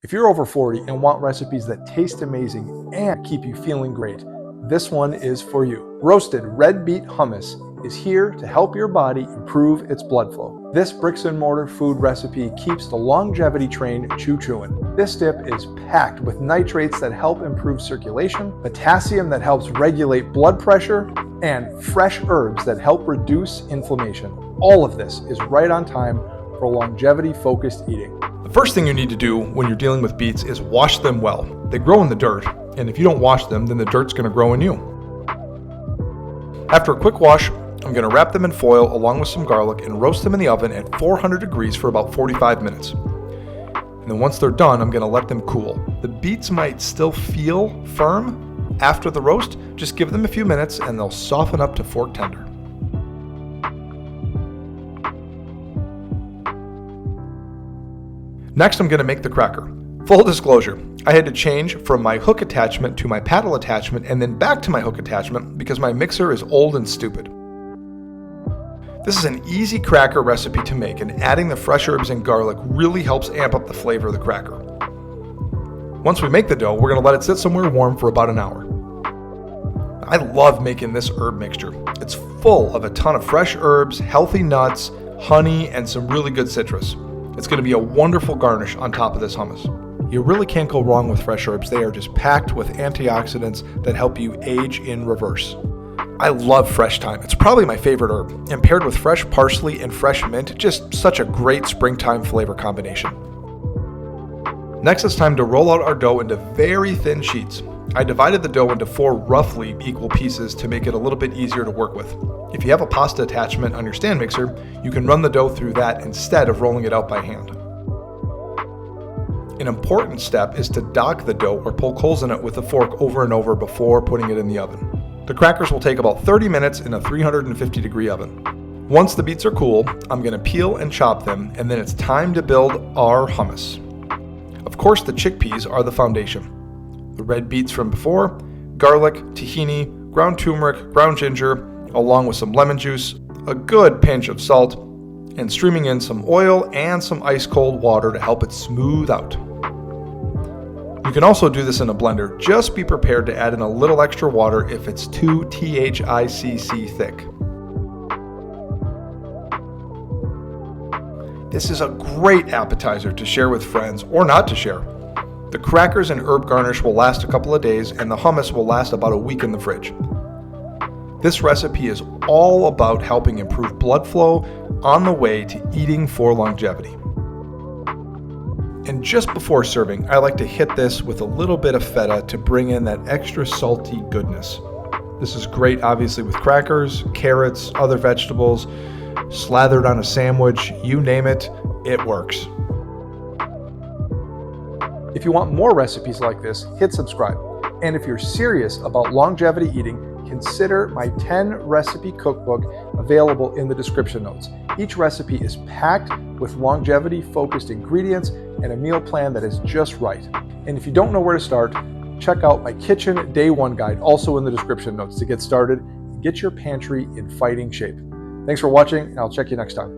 If you're over 40 and want recipes that taste amazing and keep you feeling great, this one is for you. Roasted Red Beet Hummus is here to help your body improve its blood flow. This bricks and mortar food recipe keeps the longevity train choo-chooing. This dip is packed with nitrates that help improve circulation, potassium that helps regulate blood pressure, and fresh herbs that help reduce inflammation. All of this is right on time for longevity-focused eating. The first thing you need to do when you're dealing with beets is wash them well. They grow in the dirt, and if you don't wash them, then the dirt's going to grow in you. After a quick wash, I'm going to wrap them in foil along with some garlic and roast them in the oven at 400 degrees for about 45 minutes. And then once they're done, I'm going to let them cool. The beets might still feel firm after the roast. Just give them a few minutes and they'll soften up to fork tender. Next, I'm going to make the cracker. Full disclosure, I had to change from my hook attachment to my paddle attachment and then back to my hook attachment because my mixer is old and stupid. This is an easy cracker recipe to make, and adding the fresh herbs and garlic really helps amp up the flavor of the cracker. Once we make the dough, we're going to let it sit somewhere warm for about an hour. I love making this herb mixture. It's full of a ton of fresh herbs, healthy nuts, honey, and some really good citrus. It's going to be a wonderful garnish on top of this hummus. You really can't go wrong with fresh herbs. They are just packed with antioxidants that help you age in reverse. I love fresh thyme. It's probably my favorite herb, and paired with fresh parsley and fresh mint, just such a great springtime flavor combination. Next, it's time to roll out our dough into very thin sheets. I divided the dough into 4 roughly equal pieces to make it a little bit easier to work with. If you have a pasta attachment on your stand mixer, you can run the dough through that instead of rolling it out by hand. An important step is to dock the dough or poke holes in it with a fork over and over before putting it in the oven. The crackers will take about 30 minutes in a 350 degree oven. Once the beets are cool, I'm going to peel and chop them, and then it's time to build our hummus. Of course, the chickpeas are the foundation. The red beets from before, garlic, tahini, ground turmeric, ground ginger, along with some lemon juice, a good pinch of salt, and streaming in some oil and some ice cold water to help it smooth out. You can also do this in a blender. Just be prepared to add in a little extra water if it's too THICC thick. This is a great appetizer to share with friends or not to share. The crackers and herb garnish will last a couple of days, and the hummus will last about a week in the fridge. This recipe is all about helping improve blood flow on the way to eating for longevity. And just before serving, I like to hit this with a little bit of feta to bring in that extra salty goodness. This is great, obviously, with crackers, carrots, other vegetables, slathered on a sandwich, you name it, it works. If you want more recipes like this, hit subscribe. And if you're serious about longevity eating, consider my 10 recipe cookbook available in the description notes. Each recipe is packed with longevity focused ingredients and a meal plan that is just right. And if you don't know where to start, check out my kitchen day 1 guide, also in the description notes, to get started and get your pantry in fighting shape. Thanks for watching, and I'll check you next time.